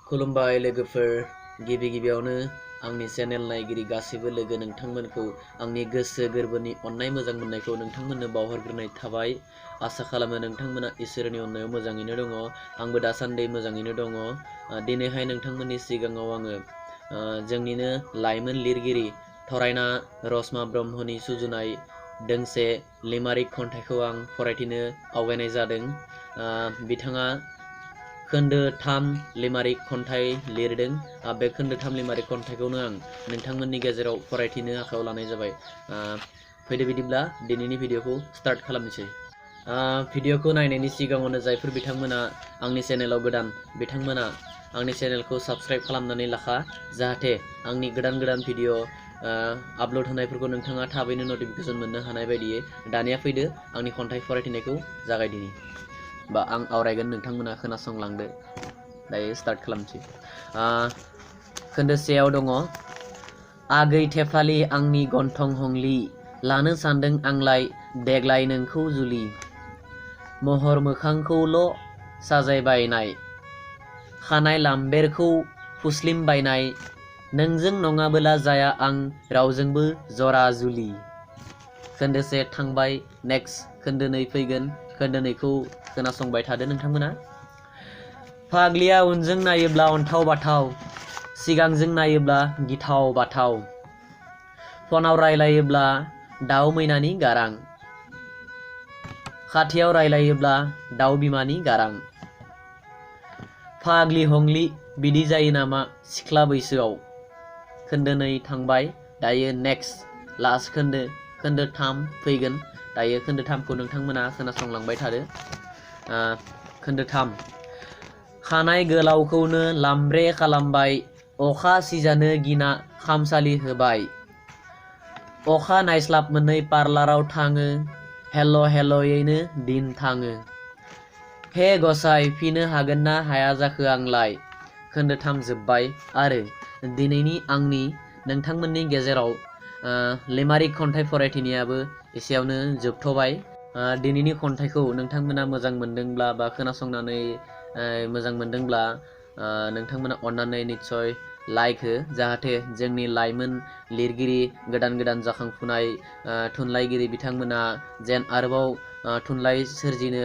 खुलुमबाय लोगोफोर गिबि गिबियावनो आंनि चेनेल नायगिरि गासैबो लोगो नोंथांमोनखौ आंनि गोसो गोरबोनि अननाय मोजां मोननायखौ नोंथांमोननो बावहरग्रोनाय थाबाय। आसा खालामो नोंथांमोना इसोरनि अननायाव मोजाङैनो दङ। आंबो दासान्दि मोजाङैनो दङ। दिनैहाय नोंथांमोननि सिगाङाव आङो जोंनिनो लाइमोन लिरगिरि थरायना रसमा ब्रह्मनि सुजुनाय दोंसे लिमारिक खन्थाइखौ आं फरायथिनो आवगायनाय जादों। बिथाङा खोन्दो 3 लिमारिक खन्थाइ लिरदों। बे खोन्दो 3 लिमारिक खन्थाइखौनो आं नोंथांमोननि गेजेराव फरायथिनो आखायाव लानाय जाबाय। फैदो बिदिब्ला दिनैनि भिडिअखौ स्टार्ट खालामनोसै। भिडिअखौ नायनायनि सिगाङावनो जायफोर बिथांमोना आंनि चेनेलाव गोदान बिथांमोना आंनि चेनेलखौ साबस्क्राइब खालामनानै लाखा, जाहाथे आंनि गोदान भिडिअ आपल'ड होनायफोरखौ नोंथाङा थाबैनो नटिफिकेसन मोननो हानाय बायदियै। दानिया फैदो आंनि खन्थाइ फरायथिनायखौ जागायदिनि। बा आं आवरायगोन, नोंथांमोना खोनासंलांदो। दायो स्टार्ट खालामसै। खोन्दोसेयाव दङ आगै थेफालि आंनि गन्थं हंलि, लानो सानदों आंलाय देग्लाय नोंखौ जुलि। महर मोखांखौल' साजायबायनाय, खानाय लाम्बेरखौ फुस्लिमबायनाय, नोंजों नङाबोला जाया आं रावजोंबो जरा जुलि। खोन्दोसे थांबाय, नेक्स्ट खोन्दो 2 फैगोन। खोन्दो 2खौ खोनासंबाय थादो नोंथांमोना। फाग्लिया उनजों नायोब्ला अन्थाव बाथाव, सिगांजों नायोब्ला गिथाव बाथाव, फनाव रायलायोब्ला दाउ मैनानि गारां, खाथियाव रायलायोब्ला दाउ बिमानि गारां। फाग्लि हंलि बिदि जायो नामा सिख्ला बैसोआव। खोन्दो 2 थांबाय, दायो नेक्स्ट लास्ट खोन्दो 3 फैगोन। दायो खोन्दो 3खौ नोंथांमोना खोनासंलांबाय थादो। खोन्दो 3 खानाय गोलावखौनो लाम्ब्रे खालामबाय, अखा सिजानो गिना खामसालि होबाय। अखा नायस्लाब मोनै पार्लाराव थाङो, हेल' हेल'यैनो दिन थाङो। हे गसाइ फिनो हागोन ना हाया जाखो आंलाय। खोन्दो 3 जोब्बाय। आरो दिनैनि आंनि नोंथांमोननि गेजेराव लिमारिक खन्थाइ फरायथिनायाबो एसेयावनो जोबथ'बाय। दिनैनि खन्थाइखौ नोंथांमोना मोजां मोनदोंब्ला बा खोनासंनानै मोजां मोनदोंब्ला नोंथांमोना अननानै निस्सय लाइक हो, जाहाथे जोंनि लाइमोन लिरगिरि गोदान जाखांफुनाय थुनलाइगिरि बिथांमोना जेन आरोबाव थुनलाइ सोरजिनो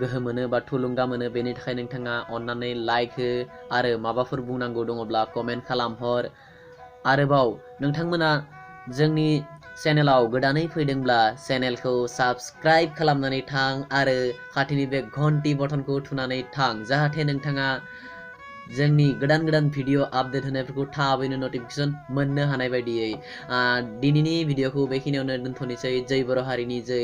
गोहो मोनो बा थुलुंगा मोनो। बेनि थाखाय नोंथाङा अननानै लाइक हो आरो माबाफोर बुंनांगौ दङब्ला कमेन्ट खालामहर। आरोबाव नोंथांमोना जोंनि चेनेलाव गोदानै फैदोंब्ला चेनेलखौ साबस्क्राइब खालामनानै थां आरो खाथिनि बे घन्टी बटनखौ थुनानै थां, जाहाथे नोंथाङा जोंनि गोदान भिडिअ आपडेट होनायफोरखौ थाबैनो नटिफिकेसन मोननो हानाय बायदियै। दिनैनि भिडिअखौ बेखिनियावनो दोनथ'नोसै। जै बर' हारिनि जै।